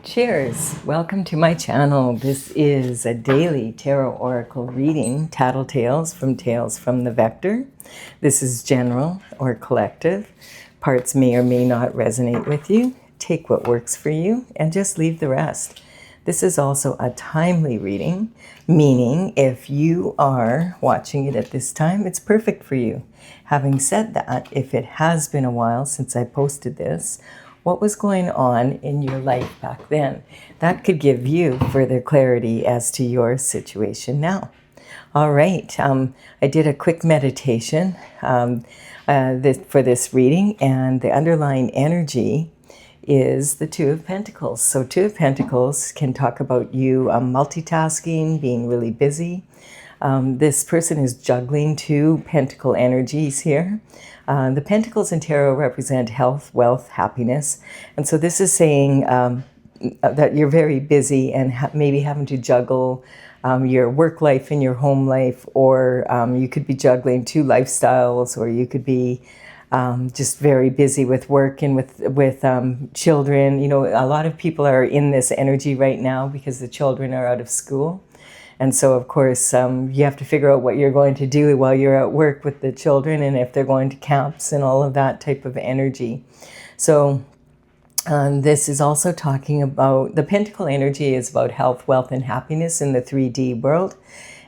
Cheers! Welcome to my channel. This is a daily tarot oracle reading, Tattle Tales from the Vector. This is general or collective. Parts may or may not resonate with you. Take what works for you and just leave the rest. This is also a timely reading, meaning if you are watching it at this time, it's perfect for you. Having said that, if it has been a while since I posted this, what was going on in your life back then? That could give you further clarity as to your situation now. All right, I did a quick meditation for this reading, and the underlying energy is the Two of Pentacles. So Two of Pentacles can talk about you multitasking, being really busy. This person is juggling two pentacle energies here. The pentacles in tarot represent health, wealth, happiness. And so this is saying that you're very busy and maybe having to juggle your work life and your home life, or you could be juggling two lifestyles, or you could be just very busy with work and with children. You know, a lot of people are in this energy right now because the children are out of school. And so, of course, you have to figure out what you're going to do while you're at work with the children, and if they're going to camps and all of that type of energy. So this is also talking about, the pentacle energy is about health, wealth, and happiness in the 3D world.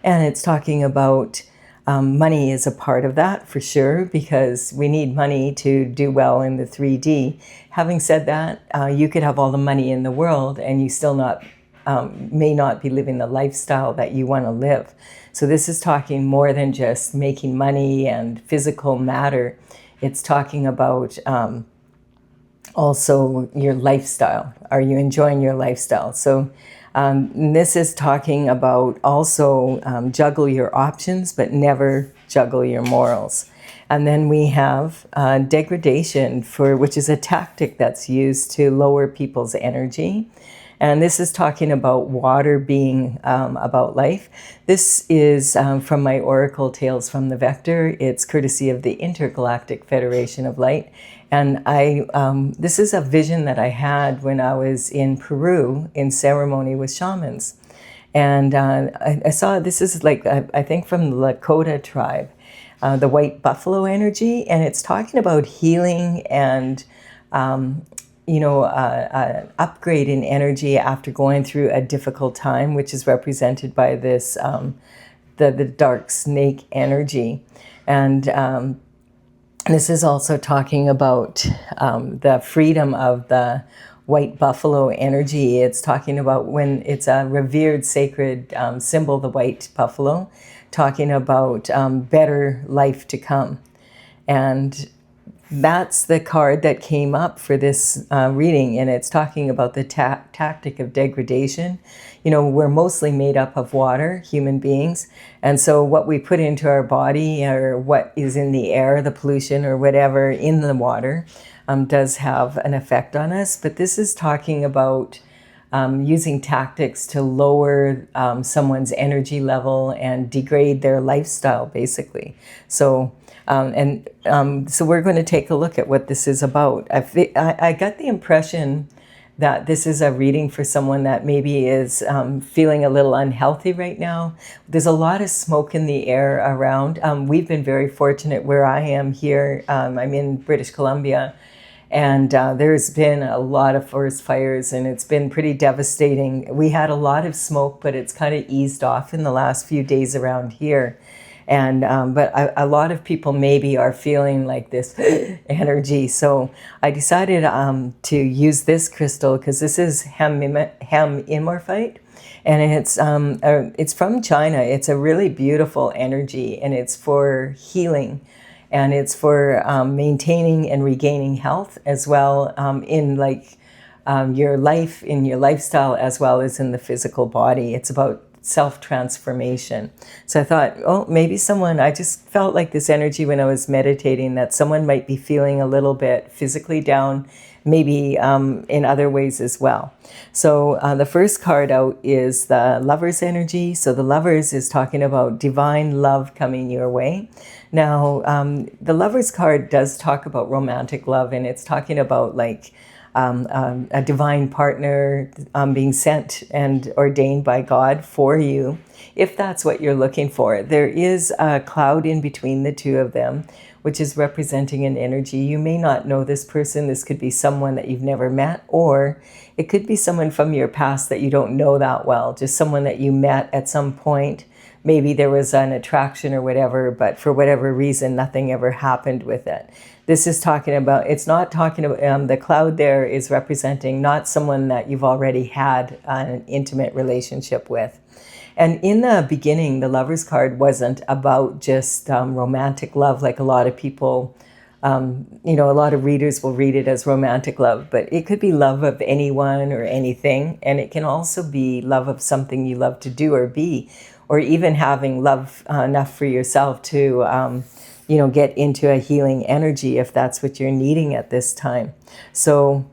And it's talking about money is a part of that for sure, because we need money to do well in the 3D. Having said that, you could have all the money in the world and you still may not be living the lifestyle that you want to live. So this is talking more than just making money and physical matter. It's talking about also your lifestyle. Are you enjoying your lifestyle? So this is talking about also juggle your options, but never juggle your morals. And then we have degradation, which is a tactic that's used to lower people's energy. And this is talking about water being about life. This is from my Oracle Tales from the Vector. It's courtesy of the Intergalactic Federation of Light. And this is a vision that I had when I was in Peru in ceremony with shamans. And I saw, this is like, I think from the Lakota tribe, the white buffalo energy. And it's talking about healing and upgrade in energy after going through a difficult time, which is represented by this, the dark snake energy. And this is also talking about the freedom of the white buffalo energy. It's talking about when it's a revered sacred symbol, the white buffalo, talking about better life to come. And that's the card that came up for this reading, and it's talking about the tactic of degradation. You know, we're mostly made up of water, human beings, and so what we put into our body, or what is in the air, the pollution or whatever in the water, does have an effect on us. But this is talking about using tactics to lower someone's energy level and degrade their lifestyle, basically. So so we're going to take a look at what this is about. I got the impression that this is a reading for someone that maybe is feeling a little unhealthy right now. There's a lot of smoke in the air around. We've been very fortunate where I am here. I'm in British Columbia, and there's been a lot of forest fires, and it's been pretty devastating. We had a lot of smoke, but it's kind of eased off in the last few days around here. And but a lot of people maybe are feeling like this energy. So I decided to use this crystal, because this is hemimorphite, and it's from China. It's a really beautiful energy, and it's for healing, and it's for maintaining and regaining health as well, in like your life, in your lifestyle, as well as in the physical body. It's about self-transformation. So I thought, oh, maybe I just felt like this energy when I was meditating, that someone might be feeling a little bit physically down, maybe in other ways as well. So the first card out is the Lover's energy. So the Lovers is talking about divine love coming your way. Now, the Lover's card does talk about romantic love, and it's talking about like a divine partner being sent and ordained by God for you, if that's what you're looking for. There is a cloud in between the two of them, which is representing an energy. You may not know this person. This could be someone that you've never met, or it could be someone from your past that you don't know that well, just someone that you met at some point. Maybe there was an attraction or whatever, but for whatever reason, nothing ever happened with it. This is talking about, it's not talking about, the cloud there is representing not someone that you've already had an intimate relationship with. And in the beginning, the Lover's card wasn't about just romantic love, like a lot of people, a lot of readers will read it as romantic love, but it could be love of anyone or anything. And it can also be love of something you love to do or be, or even having love enough for yourself to get into a healing energy if that's what you're needing at this time. So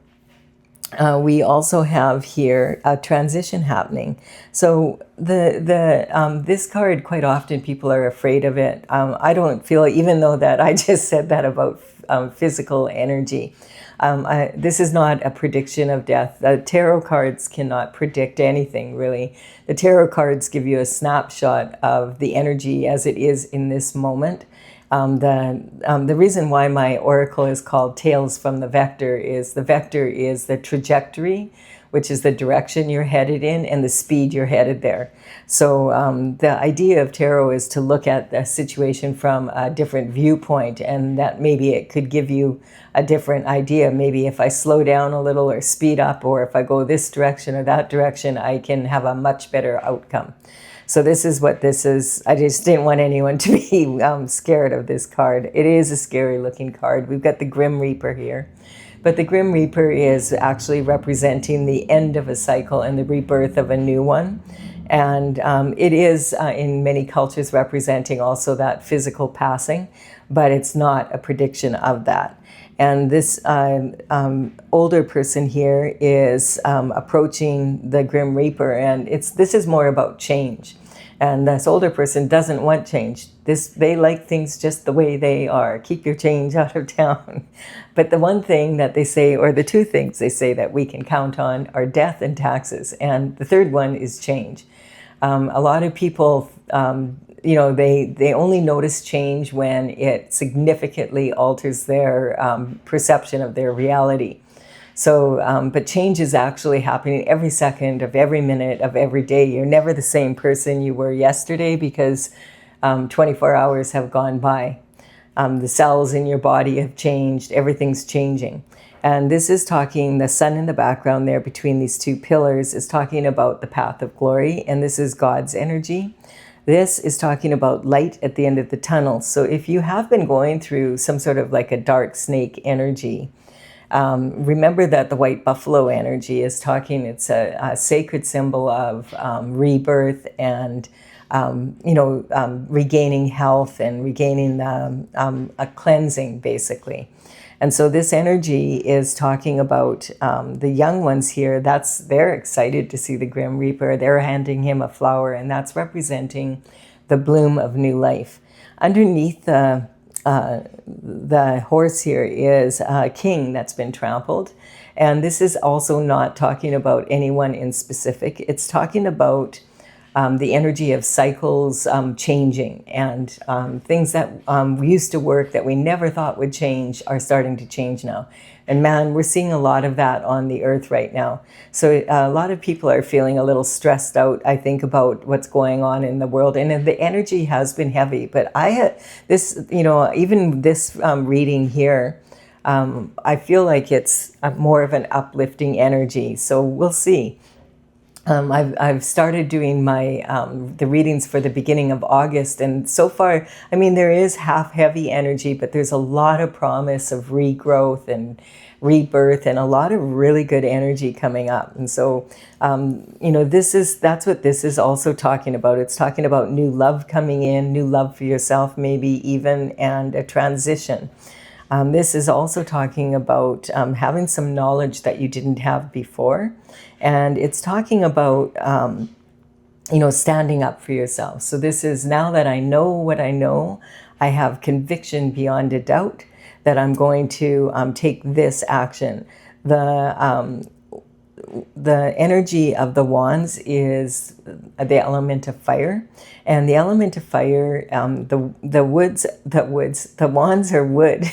we also have here a transition happening. So this card, quite often people are afraid of it. I don't feel, even though that I just said that about physical energy. This is not a prediction of death. The tarot cards cannot predict anything, really. The tarot cards give you a snapshot of the energy as it is in this moment. The reason why my oracle is called Tales from the Vector is the trajectory, which is the direction you're headed in, and the speed you're headed there. So the idea of tarot is to look at the situation from a different viewpoint, and that maybe it could give you a different idea. Maybe if I slow down a little or speed up, or if I go this direction or that direction, I can have a much better outcome. So this is what this is. I just didn't want anyone to be scared of this card. It is a scary looking card. We've got the Grim Reaper here. But the Grim Reaper is actually representing the end of a cycle and the rebirth of a new one. And it is, in many cultures, representing also that physical passing, but it's not a prediction of that. And this older person here is approaching the Grim Reaper, and this is more about change. And this older person doesn't want change. They like things just the way they are. Keep your change out of town. But the one thing that they say, or the two things they say that we can count on, are death and taxes. And the third one is change. A lot of people, they only notice change when it significantly alters their perception of their reality. So, but change is actually happening every second of every minute of every day. You're never the same person you were yesterday because 24 hours have gone by. The cells in your body have changed. Everything's changing. And this is talking, the sun in the background there between these two pillars is talking about the path of glory. And this is God's energy. This is talking about light at the end of the tunnel. So if you have been going through some sort of like a dark snake energy, remember that the white buffalo energy is talking, it's a sacred symbol of rebirth and, regaining health and regaining a cleansing, basically. And so this energy is talking about the young ones here. They're excited to see the Grim Reaper. They're handing him a flower, and that's representing the bloom of new life. Underneath the horse here is a king that's been trampled. And this is also not talking about anyone in specific. It's talking about the energy of cycles changing, and things that used to work that we never thought would change are starting to change now. And man, we're seeing a lot of that on the earth right now. So a lot of people are feeling a little stressed out, I think, about what's going on in the world. And the energy has been heavy. But I had this, even this reading here, I feel like it's more of an uplifting energy. So we'll see. I've started doing my the readings for the beginning of August, and so far, I mean, there is half heavy energy, but there's a lot of promise of regrowth and rebirth, and a lot of really good energy coming up. And so, that's what this is also talking about. It's talking about new love coming in, new love for yourself, maybe even, and a transition. This is also talking about having some knowledge that you didn't have before. And it's talking about, standing up for yourself. So this is, now that I know what I know, I have conviction beyond a doubt that I'm going to take this action. The energy of the wands is the element of fire, and the element of fire, the wands are wood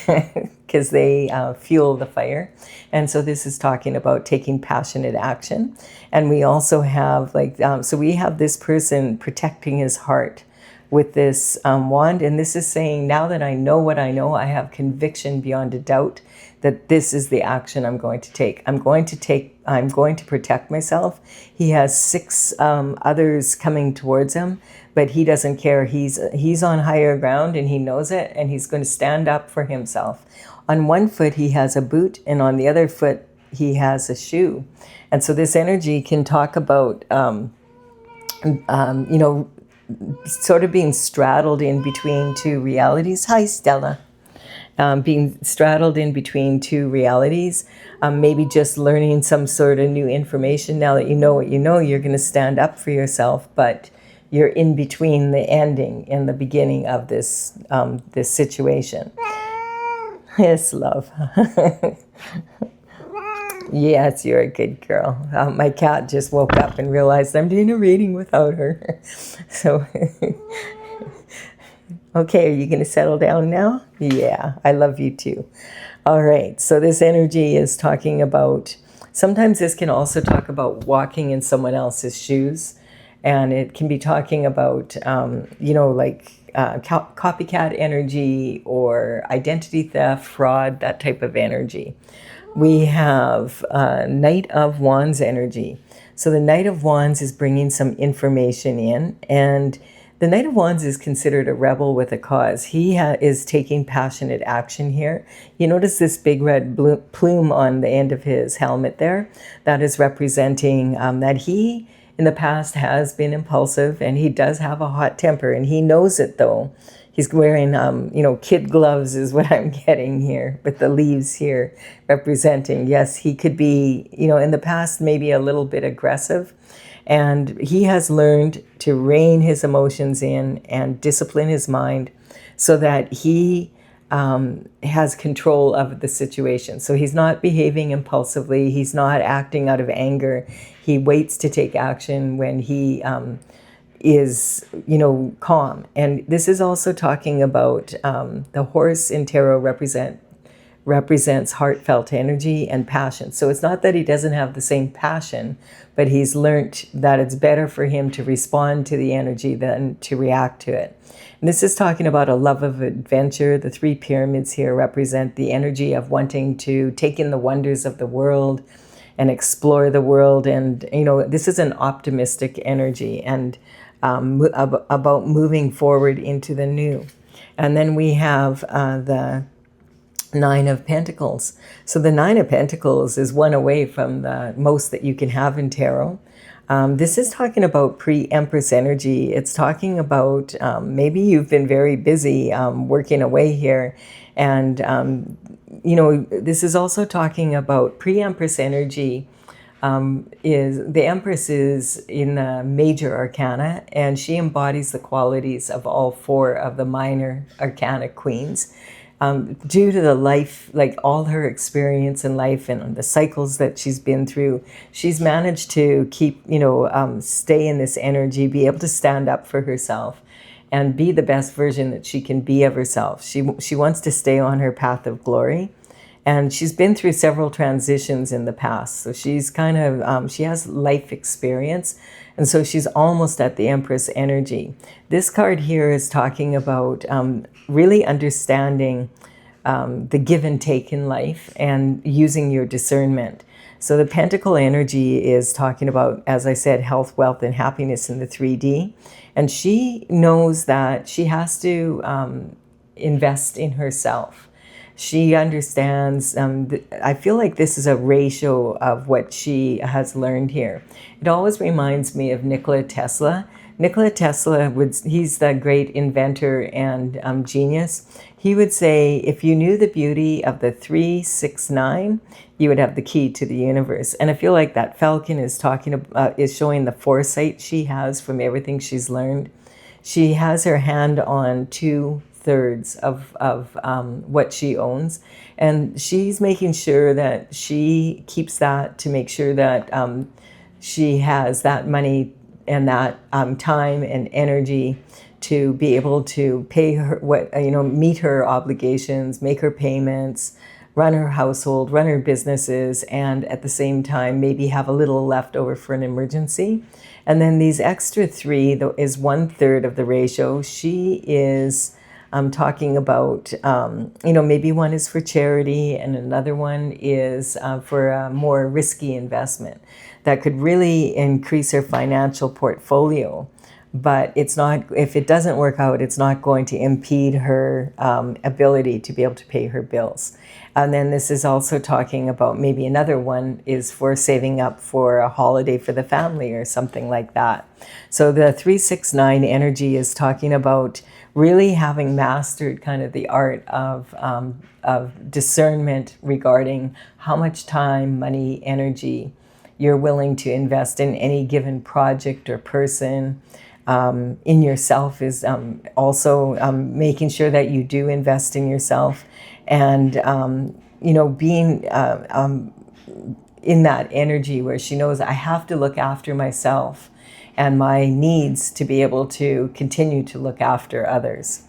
because they fuel the fire, and so this is talking about taking passionate action. And we also have so we have this person protecting his heart with this wand, and this is saying, now that I know what I know, I have conviction beyond a doubt that this is the action I'm going to take. I'm going to protect myself. He has 6 others coming towards him, but he doesn't care. He's on higher ground, and he knows it, and he's going to stand up for himself. On one foot he has a boot, and on the other foot he has a shoe. And so this energy can talk about sort of being straddled in between 2 realities. Hi, Stella. Being straddled in between 2 realities, maybe just learning some sort of new information. Now that you know what you know, you're going to stand up for yourself, but you're in between the ending and the beginning of this this situation. Yes, love. Yes, you're a good girl. My cat just woke up and realized I'm doing a reading without her. So, okay, are you going to settle down now? Yeah, I love you too. All right, so this energy is talking about, sometimes this can also talk about walking in someone else's shoes. And it can be talking about, copycat energy or identity theft, fraud, that type of energy. We have Knight of Wands energy. So the Knight of Wands is bringing some information in, and the Knight of Wands is considered a rebel with a cause. He is taking passionate action here. You notice this big red plume on the end of his helmet there? That is representing that he, in the past, has been impulsive, and he does have a hot temper, and he knows it though. He's wearing, kid gloves is what I'm getting here, with the leaves here representing. Yes, he could be, in the past, maybe a little bit aggressive. And he has learned to rein his emotions in and discipline his mind so that he has control of the situation. So he's not behaving impulsively. He's not acting out of anger. He waits to take action when he is, calm. And this is also talking about the horse in tarot represents heartfelt energy and passion. So it's not that he doesn't have the same passion, but he's learned that it's better for him to respond to the energy than to react to it. And this is talking about a love of adventure. The 3 pyramids here represent the energy of wanting to take in the wonders of the world and explore the world. And, this is an optimistic energy and about moving forward into the new. And then we have the 9 of Pentacles. So the 9 of Pentacles is one away from the most that you can have in tarot. This is talking about pre-Empress energy. It's talking about maybe you've been very busy working away here. And, this is also talking about pre-Empress energy. The Empress is in the major arcana, and she embodies the qualities of all 4 of the minor arcana queens. Due to the life, all her experience in life and the cycles that she's been through, she's managed to keep, stay in this energy, be able to stand up for herself and be the best version that she can be of herself. She wants to stay on her path of glory. And she's been through several transitions in the past. So she's kind of, she has life experience. And so she's almost at the Empress energy. This card here is talking about really understanding the give and take in life and using your discernment. So the Pentacle energy is talking about, as I said, health, wealth, and happiness in the 3D. And she knows that she has to invest in herself. She understands, I feel like this is a ratio of what she has learned here. It always reminds me of Nikola Tesla. Nikola Tesla, he's the great inventor and genius. He would say, if you knew the beauty of the 369, you would have the key to the universe. And I feel like that falcon is showing the foresight she has from everything she's learned. She has her hand on 2 2/3 of what she owns. And she's making sure that she keeps that to make sure that she has that money and that time and energy to be able to pay her meet her obligations, make her payments, run her household, run her businesses, and at the same time maybe have a little left over for an emergency. And then these extra 3 is 1/3 of the ratio. She is talking about, maybe one is for charity and another one is for a more risky investment that could really increase her financial portfolio. But it's not, if it doesn't work out, it's not going to impede her ability to be able to pay her bills. And then this is also talking about maybe another one is for saving up for a holiday for the family or something like that. So the 369 energy is talking about really having mastered kind of the art of discernment regarding how much time, money, energy you're willing to invest in any given project or person. In yourself is also making sure that you do invest in yourself, and being in that energy where she knows I have to look after myself and my needs to be able to continue to look after others.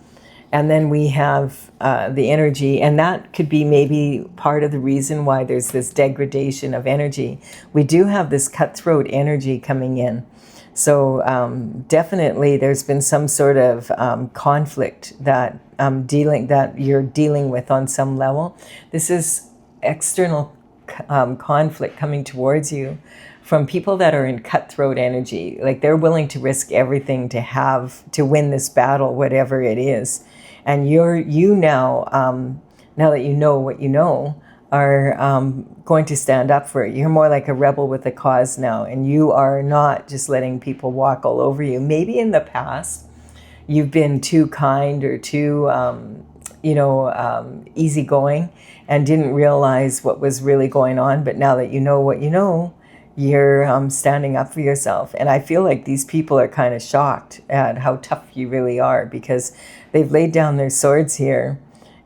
And then we have the energy, and that could be maybe part of the reason why there's this degradation of energy. We do have this cutthroat energy coming in. So definitely there's been some sort of conflict that you're dealing with on some level. This is external conflict coming towards you from people that are in cutthroat energy. Like they're willing to risk everything to win this battle, whatever it is. And you now, now that you know what you know, are going to stand up for it. You're more like a rebel with a cause now, and you are not just letting people walk all over you. Maybe in the past you've been too kind or too easygoing and didn't realize what was really going on. But now that you know what you know, you're standing up for yourself. And I feel like these people are kind of shocked at how tough you really are, because they've laid down their swords here.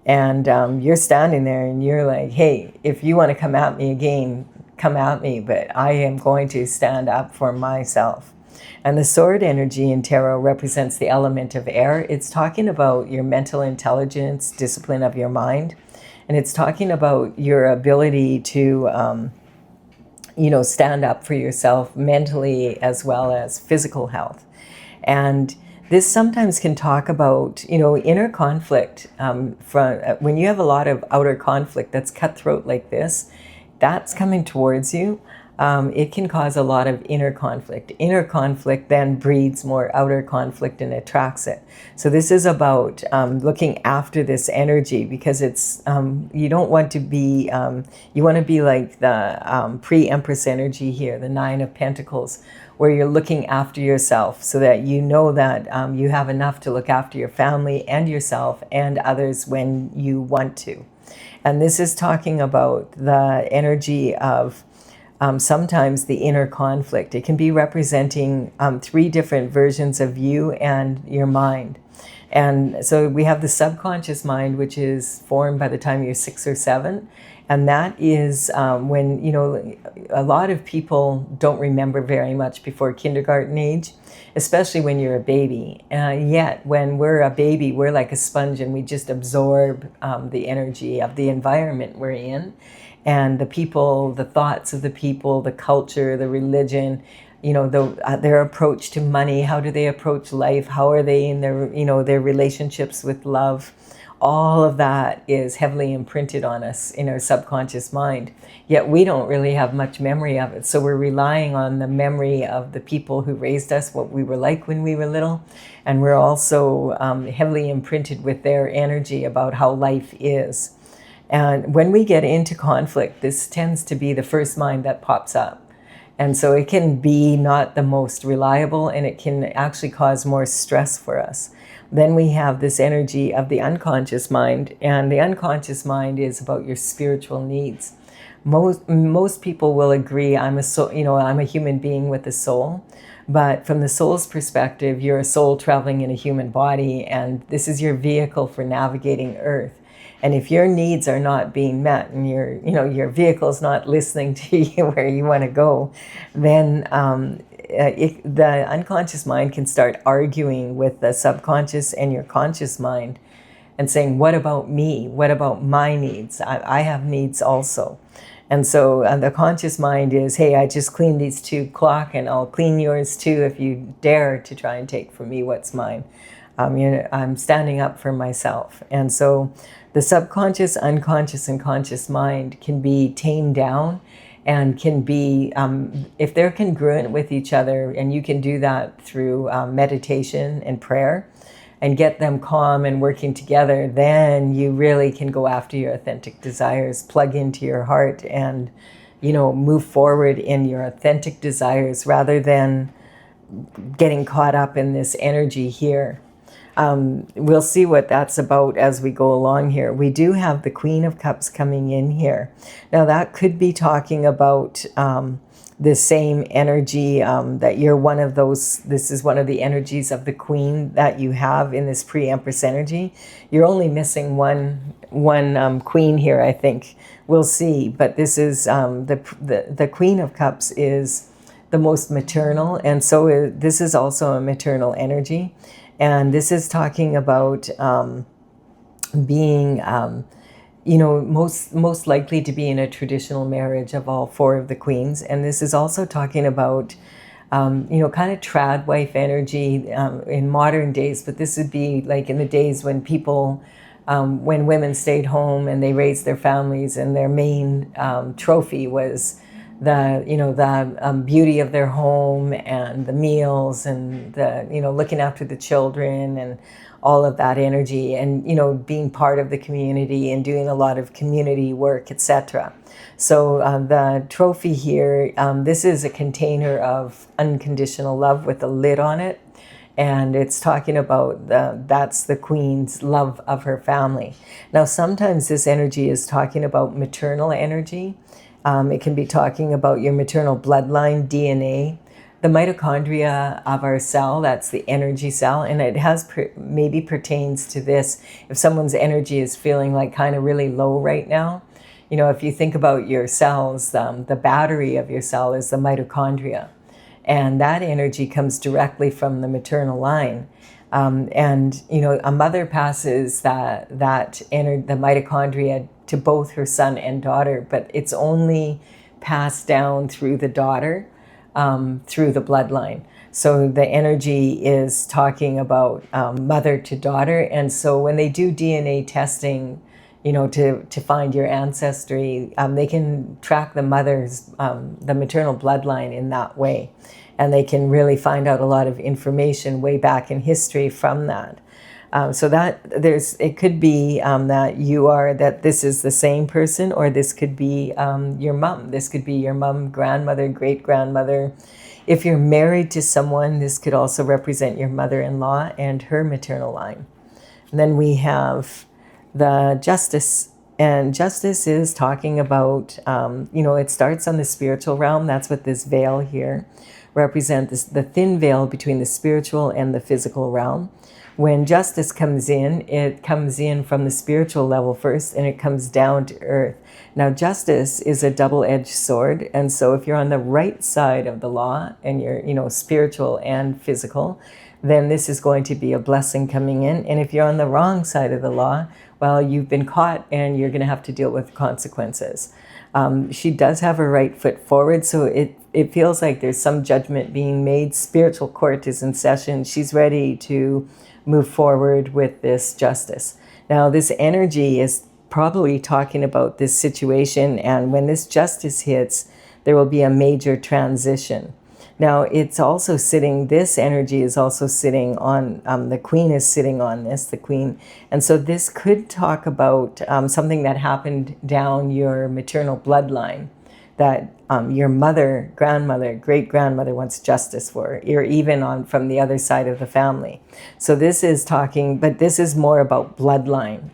And you're standing there and you're like, hey, if you want to come at me again, come at me, but I am going to stand up for myself. And the sword energy in tarot represents the element of air. It's talking about your mental intelligence, discipline of your mind. And it's talking about your ability to, stand up for yourself mentally as well as physical health. And this sometimes can talk about, inner conflict. When you have a lot of outer conflict that's cutthroat like this, that's coming towards you. It can cause a lot of inner conflict. Inner conflict then breeds more outer conflict and attracts it. So this is about looking after this energy, because it's you don't want to be, you want to be like the pre-Empress energy here, the 9 of Pentacles, where you're looking after yourself so that you know that you have enough to look after your family and yourself and others when you want to. And this is talking about the energy of sometimes the inner conflict. It can be representing 3 different versions of you and your mind. And so we have the subconscious mind, which is formed by the time you're 6 or 7. And that is when, a lot of people don't remember very much before kindergarten age, especially when you're a baby. Yet when we're a baby, we're like a sponge and we just absorb the energy of the environment we're in. And the people, the thoughts of the people, the culture, the religion, their approach to money, how do they approach life, how are they in their, their relationships with love. All of that is heavily imprinted on us in our subconscious mind. Yet we don't really have much memory of it. So we're relying on the memory of the people who raised us, what we were like when we were little. And we're also heavily imprinted with their energy about how life is. And when we get into conflict, this tends to be the first mind that pops up. And so it can be not the most reliable, and it can actually cause more stress for us. Then we have this energy of the unconscious mind, and the unconscious mind is about your spiritual needs. Most people will agree I'm a soul, I'm a human being with a soul. But from the soul's perspective, you're a soul traveling in a human body, and this is your vehicle for navigating Earth. And if your needs are not being met, and your vehicle's not listening to you where you want to go, then the unconscious mind can start arguing with the subconscious and your conscious mind, and saying, "What about me? What about my needs? I have needs also." And so the conscious mind is, "Hey, I just cleaned these 2 o'clock, and I'll clean yours too if you dare to try and take from me what's mine. I'm standing up for myself." And so the subconscious, unconscious, and conscious mind can be tamed down, and can be, if they're congruent with each other, and you can do that through meditation and prayer, and get them calm and working together, then you really can go after your authentic desires, plug into your heart, and move forward in your authentic desires rather than getting caught up in this energy here. We'll see what that's about as we go along here. We do have the Queen of Cups coming in here. Now that could be talking about the same energy, that you're one of those. This is one of the energies of the Queen that you have in this pre-Empress energy. You're only missing one Queen here, I think. We'll see. But this is the Queen of Cups is the most maternal, and so this is also a maternal energy. And this is talking about being most likely to be in a traditional marriage of all 4 of the queens. And this is also talking about, kind of trad wife energy in modern days. But this would be like in the days when people, when women stayed home and they raised their families, and their main trophy was the beauty of their home, and the meals, and the looking after the children, and all of that energy, and being part of the community and doing a lot of community work, etc. So the trophy here, this is a container of unconditional love with a lid on it, and it's talking about that's the Queen's love of her family. Now sometimes this energy is talking about maternal energy. It can be talking about your maternal bloodline, DNA, the mitochondria of our cell. That's the energy cell, and it has maybe pertains to this. If someone's energy is feeling like kind of really low right now, if you think about your cells, the battery of your cell is the mitochondria, and that energy comes directly from the maternal line. And a mother passes the mitochondria to both her son and daughter, but it's only passed down through the daughter, through the bloodline. So the energy is talking about mother to daughter. And so when they do DNA testing, to find your ancestry, they can track the the maternal bloodline in that way. And they can really find out a lot of information way back in history from that. So that it could be that this is the same person, or this could be your mom. This could be your mom, grandmother, great grandmother. If you're married to someone, this could also represent your mother-in-law and her maternal line. And then we have the Justice, and Justice is talking about it starts on the spiritual realm. That's what this veil here represents, the thin veil between the spiritual and the physical realm. When justice comes in, it comes in from the spiritual level first, and it comes down to earth. Now, justice is a double-edged sword, and so if you're on the right side of the law, and you're, spiritual and physical, then this is going to be a blessing coming in. And if you're on the wrong side of the law, well, you've been caught, and you're going to have to deal with consequences. She does have her right foot forward, so it feels like there's some judgment being made. Spiritual court is in session. She's ready to move forward with this justice. Now, this energy is probably talking about this situation, and when this justice hits, there will be a major transition. Now, it's also sitting, this energy is also sitting on, the Queen is sitting on this, the Queen. And so this could talk about something that happened down your maternal bloodline, that your mother, grandmother, great-grandmother wants justice for, or even from the other side of the family. So this is talking, but this is more about bloodline,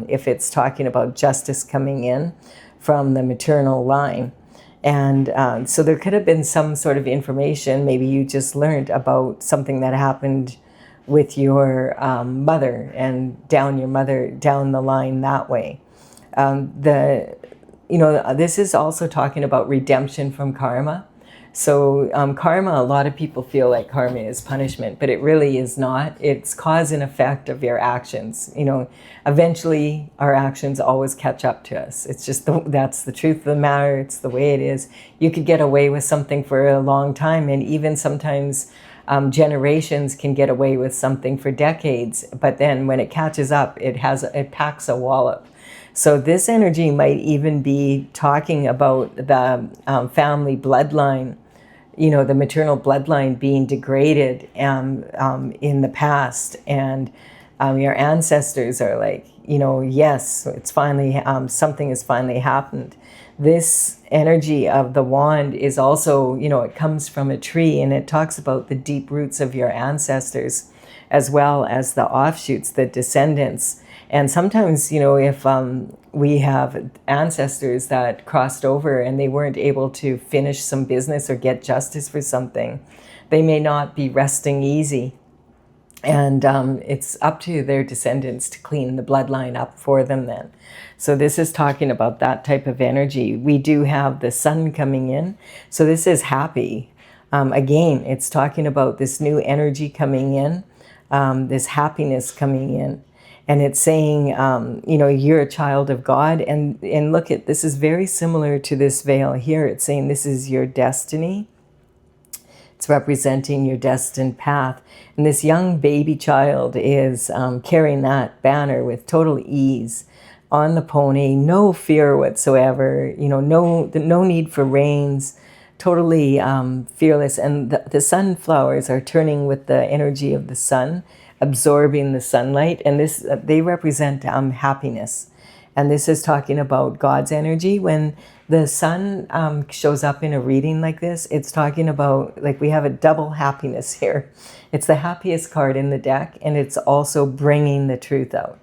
if it's talking about justice coming in from the maternal line. And so there could have been some sort of information, maybe you just learned about something that happened with your mother and down the line that way. This is also talking about redemption from karma. So karma, a lot of people feel like karma is punishment, but it really is not. It's cause and effect of your actions. Eventually our actions always catch up to us. It's just that's the truth of the matter. It's the way it is. You could get away with something for a long time, and even sometimes generations can get away with something for decades, but then when it catches up, it packs a wallop. So this energy might even be talking about the family bloodline, the maternal bloodline being degraded in the past. And your ancestors are like, yes, it's finally, something has finally happened. This energy of the wand is also, it comes from a tree, and it talks about the deep roots of your ancestors as well as the offshoots, the descendants. And sometimes, if we have ancestors that crossed over and they weren't able to finish some business or get justice for something, they may not be resting easy. And it's up to their descendants to clean the bloodline up for them then. So this is talking about that type of energy. We do have the sun coming in. So this is happy. Again, it's talking about this new energy coming in, this happiness coming in. And it's saying, you're a child of God. And look at, this is very similar to this veil here. It's saying this is your destiny. It's representing your destined path. And this young baby child is carrying that banner with total ease on the pony, no fear whatsoever, no need for reins, totally fearless. And the sunflowers are turning with the energy of the sun, absorbing the sunlight, and they represent happiness. And this is talking about God's energy. When the sun shows up in a reading like this, it's talking about, like, we have a double happiness here. It's the happiest card in the deck, and it's also bringing the truth out.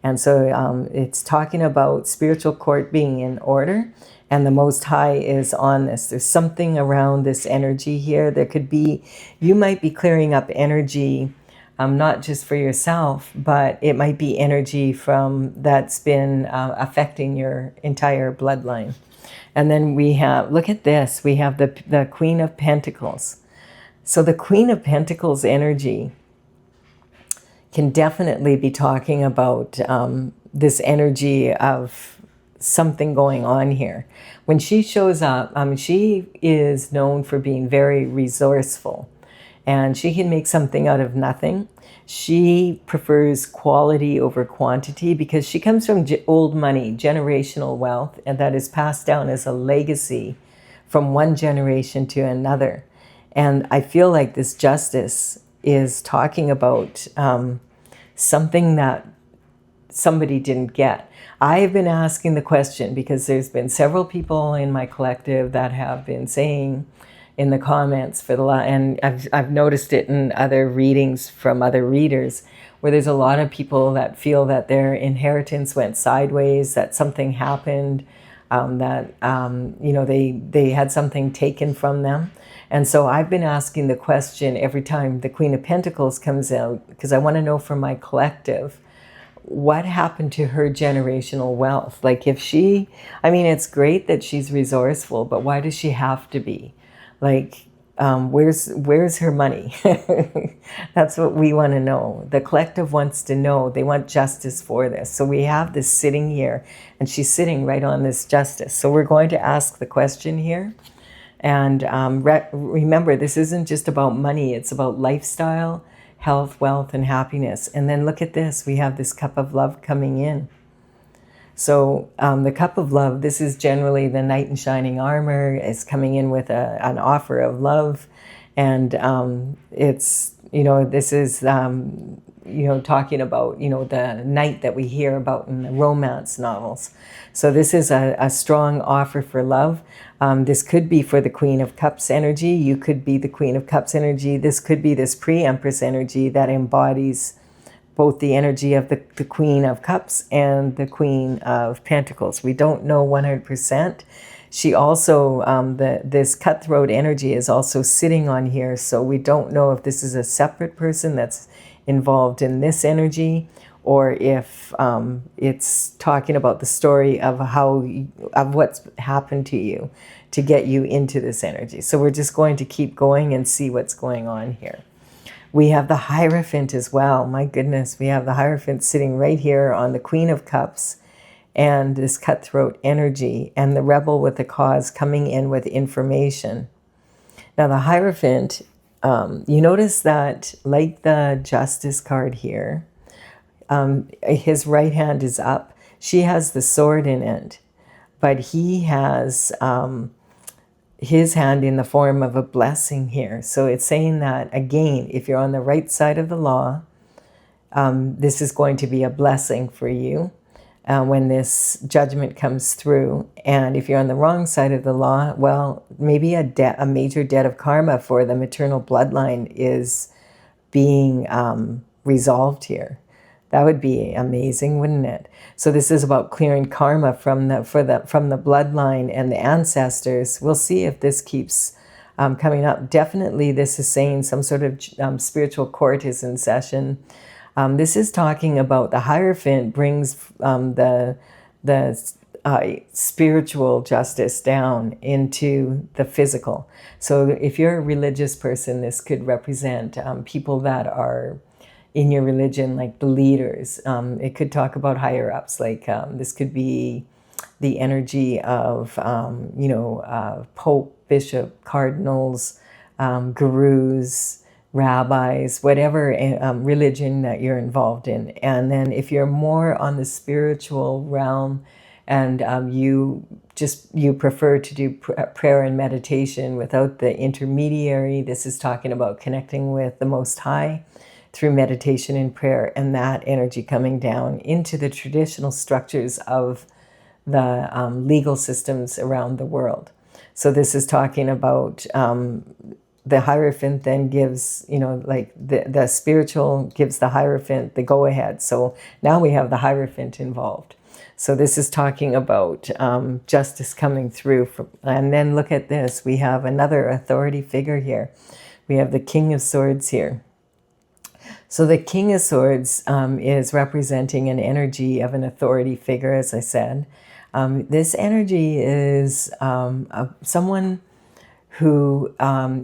And so it's talking about spiritual court being in order, and the Most High is on this. There's something around this energy here. There could be, you might be clearing up energy, not just for yourself, but it might be energy that's been affecting your entire bloodline. And then we have, look at this, we have the Queen of Pentacles. So the Queen of Pentacles energy can definitely be talking about this energy of something going on here. When she shows up, she is known for being very resourceful, and she can make something out of nothing. She prefers quality over quantity because she comes from old money, generational wealth, and that is passed down as a legacy from one generation to another. And I feel like this justice is talking about something that somebody didn't get. I have been asking the question because there's been several people in my collective that have been saying in the comments and I've noticed it in other readings from other readers, where there's a lot of people that feel that their inheritance went sideways, that something happened, that they had something taken from them. And so I've been asking the question every time the Queen of Pentacles comes out, because I want to know from my collective, what happened to her generational wealth? Like, if she, it's great that she's resourceful, but why does she have to be? Like, where's her money? That's what we want to know. The collective wants to know. They want justice for this. So we have this sitting here, and she's sitting right on this justice. So we're going to ask the question here. And remember, this isn't just about money. It's about lifestyle, health, wealth, and happiness. And then look at this. We have this cup of love coming in. So the cup of love, this is generally the knight in shining armor, is coming in with an offer of love. And it's, this is, talking about, the knight that we hear about in the romance novels. So this is a strong offer for love. This could be for the Queen of Cups energy. You could be the Queen of Cups energy. This could be this pre-Empress energy that embodies both the energy of the Queen of Cups and the Queen of Pentacles. We don't know 100%. She also, this cutthroat energy is also sitting on here, so we don't know if this is a separate person that's involved in this energy, or if it's talking about the story of of what's happened to you to get you into this energy. So we're just going to keep going and see what's going on here. We have the Hierophant as well. My goodness, we have the Hierophant sitting right here on the Queen of Cups and this cutthroat energy, and the Rebel with the cause coming in with information. Now the Hierophant, you notice that, like the Justice card here, his right hand is up. She has the sword in it, but he has his hand in the form of a blessing here. So it's saying that, again, if you're on the right side of the law, this is going to be a blessing for you when this judgment comes through. And if you're on the wrong side of the law, well, maybe a major debt of karma for the maternal bloodline is being resolved here. That would be amazing, wouldn't it? So this is about clearing karma from the bloodline and the ancestors. We'll see if this keeps coming up. Definitely, this is saying some sort of spiritual court is in session. This is talking about the Hierophant brings the spiritual justice down into the physical. So if you're a religious person, this could represent people that are in your religion, like the leaders. It could talk about higher ups, like this could be the energy of, Pope, Bishop, Cardinals, gurus, rabbis, whatever religion that you're involved in. And then if you're more on the spiritual realm and you prefer to do prayer and meditation without the intermediary, this is talking about connecting with the Most High through meditation and prayer, and that energy coming down into the traditional structures of the legal systems around the world. So this is talking about the Hierophant then gives, the spiritual gives the Hierophant the go-ahead. So now we have the Hierophant involved. So this is talking about justice coming through. And then look at this. We have another authority figure here. We have the King of Swords here. So the King of Swords is representing an energy of an authority figure, as I said. This energy is someone who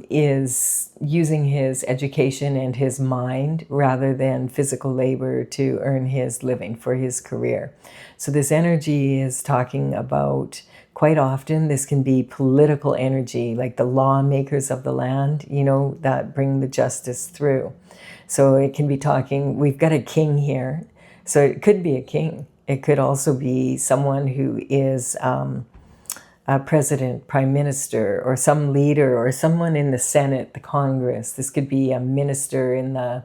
is using his education and his mind rather than physical labor to earn his living for his career. So this energy is talking about, quite often, this can be political energy, like the lawmakers of the land, that bring the justice through. So it can be talking, we've got a king here. So it could be a king. It could also be someone who is a president, prime minister, or some leader, or someone in the Senate, the Congress. This could be a minister in the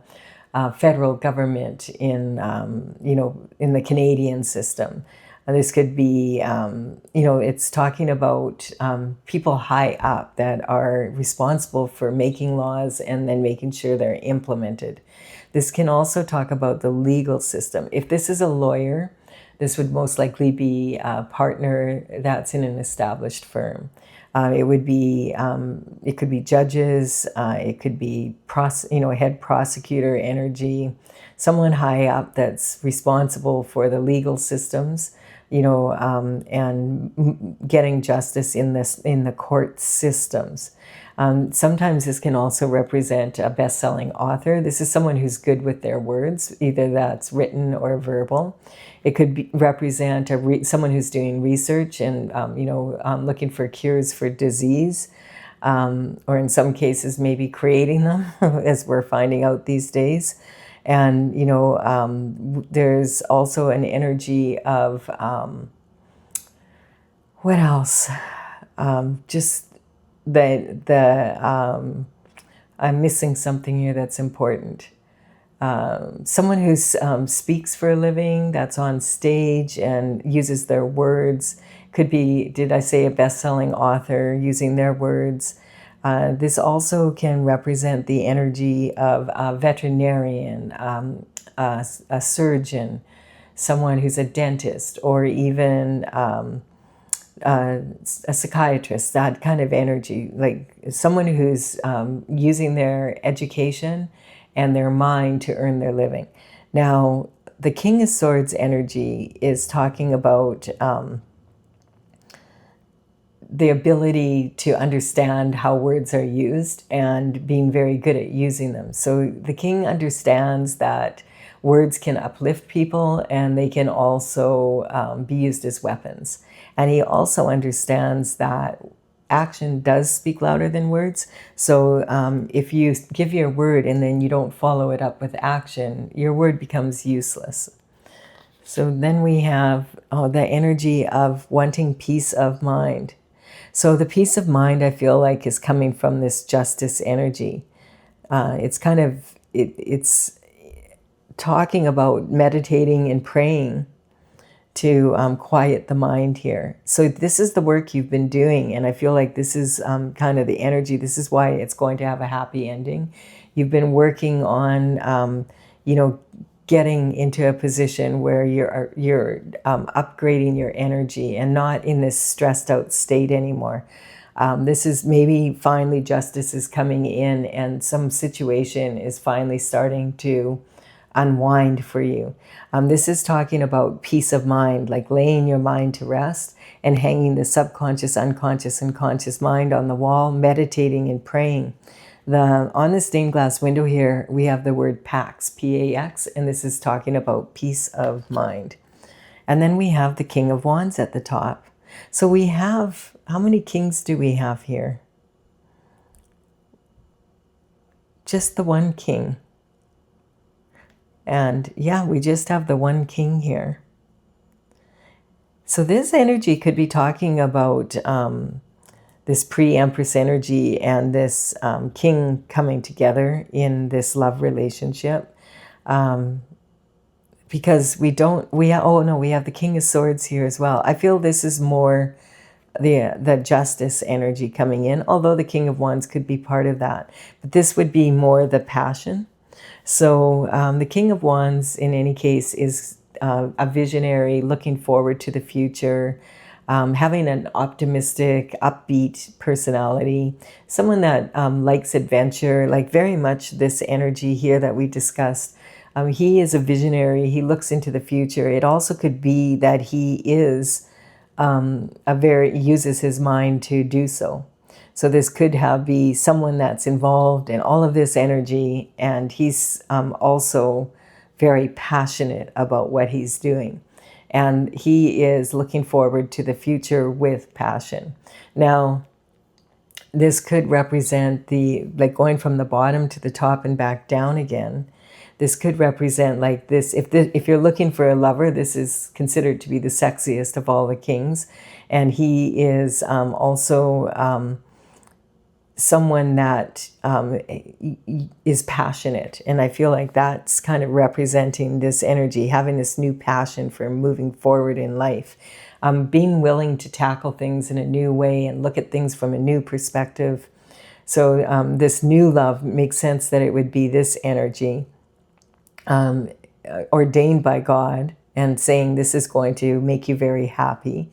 federal government, in the Canadian system. This could be, it's talking about people high up that are responsible for making laws and then making sure they're implemented. This can also talk about the legal system. If this is a lawyer, this would most likely be a partner that's in an established firm. It could be judges. It could be head prosecutor energy, someone high up that's responsible for the legal systems, and getting justice in the court systems. Sometimes this can also represent a best-selling author. This is someone who's good with their words, either that's written or verbal. It could represent someone who's doing research and looking for cures for disease, or in some cases maybe creating them, as we're finding out these days. And there's also an energy of what else? I'm missing something here that's important. Someone who speaks for a living, that's on stage and uses their words. Could be, did I say a best-selling author using their words? This also can represent the energy of a veterinarian, a surgeon, someone who's a dentist, or even a psychiatrist, that kind of energy, like someone who's using their education and their mind to earn their living. Now, the King of Swords energy is talking about the ability to understand how words are used and being very good at using them. So the king understands that words can uplift people and they can also be used as weapons. And he also understands that action does speak louder than words. So if you give your word and then you don't follow it up with action, your word becomes useless. So then we have the energy of wanting peace of mind. So the peace of mind, I feel like, is coming from this justice energy. It's kind of, it's talking about meditating and praying to quiet the mind here. So this is the work you've been doing, and I feel like this is kind of the energy. This is why it's going to have a happy ending. You've been working on, getting into a position where you're upgrading your energy and not in this stressed out state anymore. This is maybe finally justice is coming in and some situation is finally starting to unwind for you. This is talking about peace of mind, like laying your mind to rest and hanging the subconscious, unconscious, and conscious mind on the wall, meditating and praying. On the stained glass window here, we have the word Pax, P-A-X, and this is talking about peace of mind. And then we have the King of Wands at the top. So we have, how many kings do we have here? Just the one king. And yeah, we just have the one king here. So this energy could be talking about this pre-empress energy and this king coming together in this love relationship. Because we have the King of Swords here as well. I feel this is more the justice energy coming in, although the King of Wands could be part of that. But this would be more the passion. So the King of Wands, in any case, is a visionary looking forward to the future, having an optimistic, upbeat personality, someone that likes adventure, like very much this energy here that we discussed. He is a visionary. He looks into the future. It also could be that he is uses his mind to do so. So this could be someone that's involved in all of this energy, and he's also very passionate about what he's doing. And he is looking forward to the future with passion. Now, this could represent like going from the bottom to the top and back down again. This could represent like this. If you're looking for a lover, this is considered to be the sexiest of all the kings. And he is also someone that is passionate. And I feel like that's kind of representing this energy, having this new passion for moving forward in life, being willing to tackle things in a new way and look at things from a new perspective. So this new love makes sense that it would be this energy ordained by God and saying this is going to make you very happy.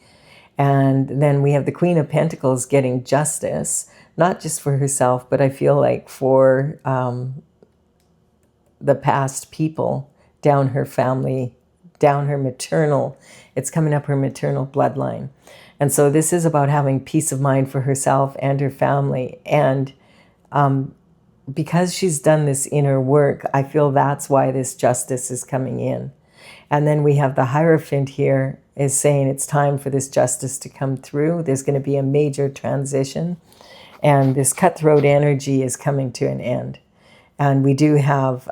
And then we have the Queen of Pentacles getting justice, not just for herself, but I feel like for the past people, down her family, down her maternal, it's coming up her maternal bloodline. And so this is about having peace of mind for herself and her family. And because she's done this inner work, I feel that's why this justice is coming in. And then we have the Hierophant here is saying it's time for this justice to come through. There's going to be a major transition. And this cutthroat energy is coming to an end. And we do have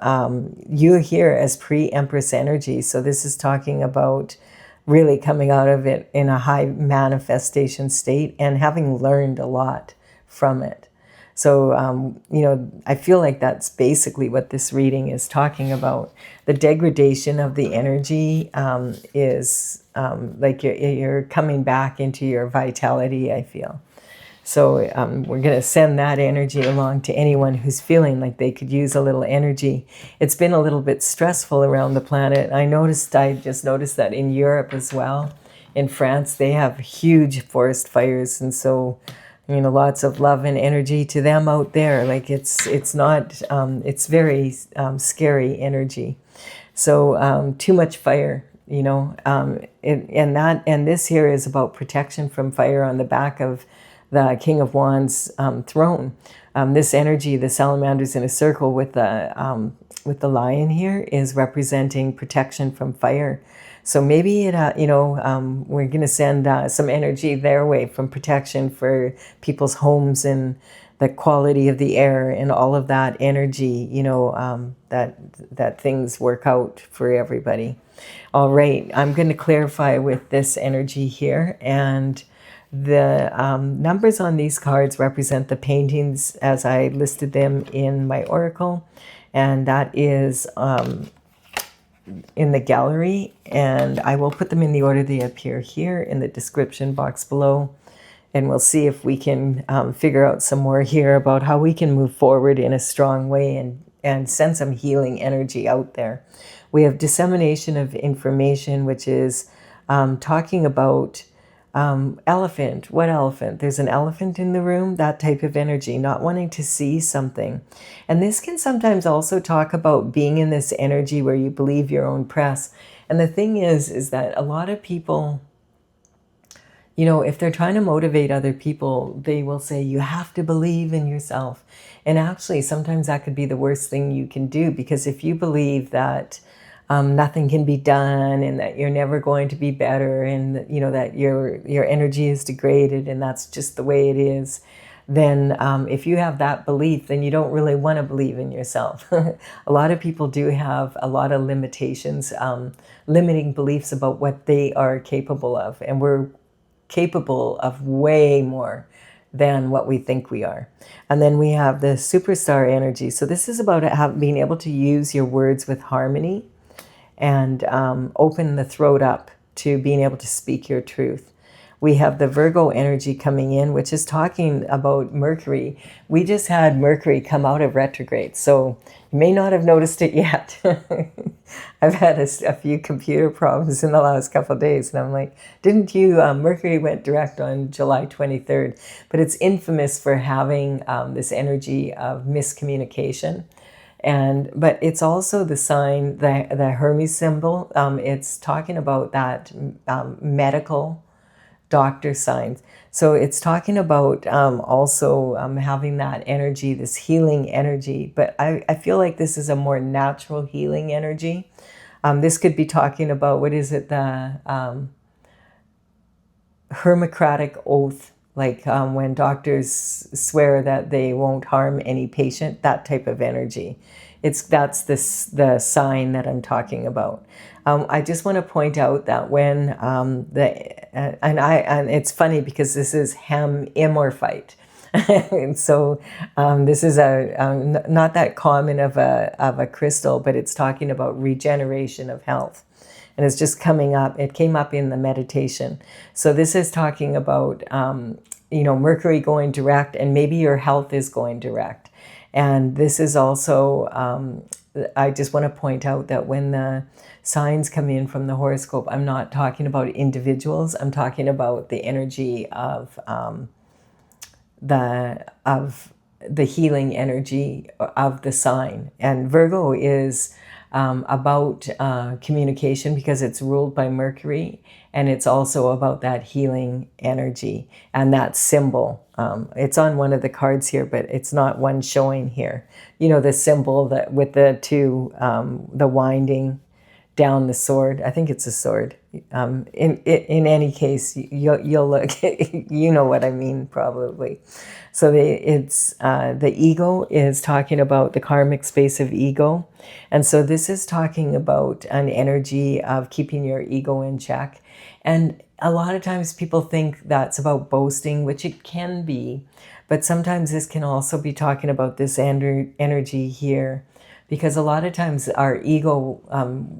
you here as pre-empress energy. So this is talking about really coming out of it in a high manifestation state and having learned a lot from it. So, I feel like that's basically what this reading is talking about. The degradation of the energy is like you're coming back into your vitality, I feel. So we're going to send that energy along to anyone who's feeling like they could use a little energy. It's been a little bit stressful around the planet. I just noticed that in Europe as well. In France, they have huge forest fires, and so lots of love and energy to them out there. Like it's not it's very scary energy. So too much fire, and this here is about protection from fire on the back of the King of Wands throne. This energy, the salamanders in a circle with the lion here, is representing protection from fire. So maybe we're going to send some energy their way from protection for people's homes and the quality of the air and all of that energy, that things work out for everybody. All right, I'm going to clarify with this energy here, and the numbers on these cards represent the paintings as I listed them in my oracle, and that is in the gallery, and I will put them in the order they appear here in the description box below. And we'll see if we can figure out some more here about how we can move forward in a strong way and send some healing energy out there. We have dissemination of information, which is talking about elephant. What elephant? There's an elephant in the room, that type of energy, not wanting to see something. And this can sometimes also talk about being in this energy where you believe your own press. And the thing is that a lot of people, if they're trying to motivate other people, they will say, you have to believe in yourself. And actually, sometimes that could be the worst thing you can do, because if you believe that nothing can be done and that you're never going to be better and, that your energy is degraded and that's just the way it is, then if you have that belief, then you don't really want to believe in yourself. A lot of people do have a lot of limitations, limiting beliefs about what they are capable of. And we're capable of way more than what we think we are. And then we have the superstar energy. So this is about being able to use your words with harmony and open the throat up to being able to speak your truth. We have the Virgo energy coming in, which is talking about Mercury. We just had Mercury come out of retrograde, so you may not have noticed it yet. I've had a few computer problems in the last couple of days, and I'm like, didn't you? Mercury went direct on July 23rd, but it's infamous for having this energy of miscommunication. But it's also the sign, the Hermes symbol. It's talking about that medical doctor signs. So it's talking about also having that energy, this healing energy. But I feel like this is a more natural healing energy. This could be talking about, what is it, the Hippocratic oath, like when doctors swear that they won't harm any patient, that type of energy. That's the sign that I'm talking about. I just want to point out that when and it's funny because this is hemorphite, and so this is not that common of a crystal, but it's talking about regeneration of health. And it's just coming up. It came up in the meditation. So this is talking about, Mercury going direct, and maybe your health is going direct. And this is also, I just want to point out that when the signs come in from the horoscope, I'm not talking about individuals. I'm talking about the energy of the healing energy of the sign. And Virgo is about communication because it's ruled by Mercury, and it's also about that healing energy and that symbol. It's on one of the cards here, but it's not one showing here. The symbol that with the two, the winding down the sword. I think it's a sword. In any case, you'll look. You know what I mean, probably. So the ego is talking about the karmic space of ego, and so this is talking about an energy of keeping your ego in check. And a lot of times people think that's about boasting, which it can be, but sometimes this can also be talking about this energy here, Because a lot of times our ego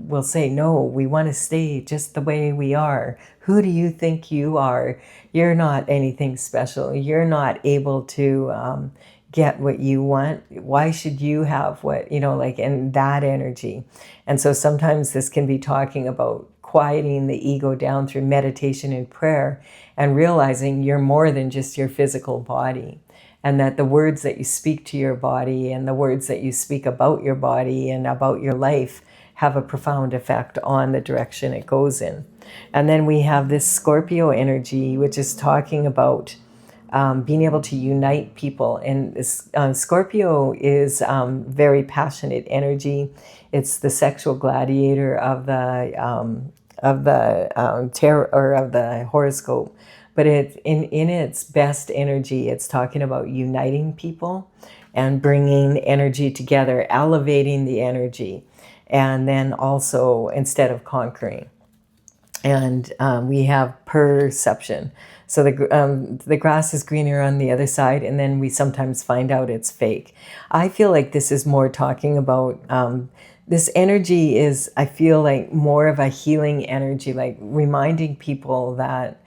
will say, no, we want to stay just the way we are. Who do you think you are? You're not anything special. You're not able to get what you want. Why should you have what, like, in that energy? And so sometimes this can be talking about quieting the ego down through meditation and prayer and realizing you're more than just your physical body. And that the words that you speak to your body and the words that you speak about your body and about your life have a profound effect on the direction it goes in. And then we have this Scorpio energy, which is talking about being able to unite people. And this, Scorpio is very passionate energy. It's the sexual gladiator of the tarot or of the horoscope. But in its best energy, it's talking about uniting people and bringing energy together, elevating the energy, and then also instead of conquering. And we have perception. So the grass is greener on the other side, and then we sometimes find out it's fake. I feel like this is more talking about this energy is, I feel like, more of a healing energy, like reminding people that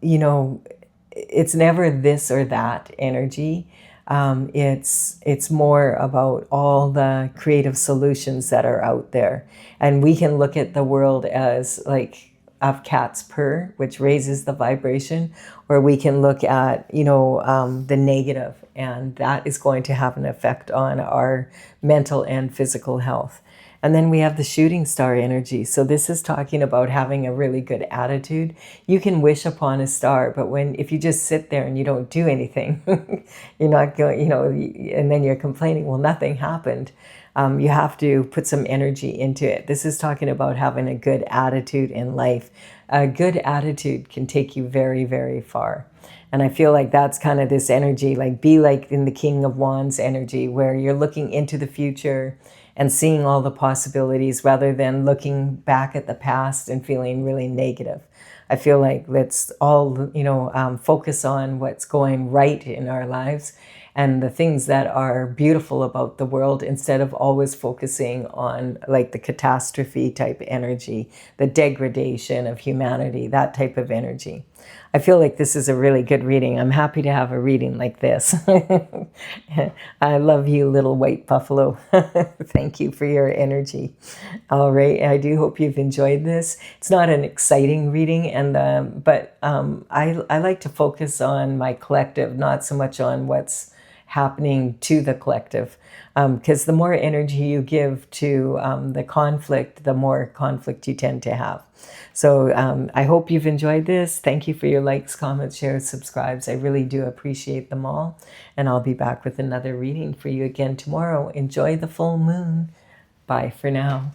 it's never this or that energy. It's more about all the creative solutions that are out there. And we can look at the world as like of cat's purr, which raises the vibration, or we can look at, the negative, and that is going to have an effect on our mental and physical health. And then we have the shooting star energy. So this is talking about having a really good attitude. You can wish upon a star, but if you just sit there and you don't do anything, you're not going, and then you're complaining, well, nothing happened. You have to put some energy into it. This is talking about having a good attitude in life. A good attitude can take you very, very far. And I feel like that's kind of this energy, like be like in the King of Wands energy, where you're looking into the future and seeing all the possibilities rather than looking back at the past and feeling really negative. I feel like let's all, focus on what's going right in our lives and the things that are beautiful about the world instead of always focusing on like the catastrophe type energy, the degradation of humanity, that type of energy. I feel like this is a really good reading. I'm happy to have a reading like this. I love you, little white buffalo. Thank you for your energy. All right, I do hope you've enjoyed this. It's not an exciting reading, but I like to focus on my collective, not so much on what's happening to the collective. Because the more energy you give to the conflict, the more conflict you tend to have. So I hope you've enjoyed this. Thank you for your likes, comments, shares, subscribes. I really do appreciate them all. And I'll be back with another reading for you again tomorrow. Enjoy the full moon. Bye for now.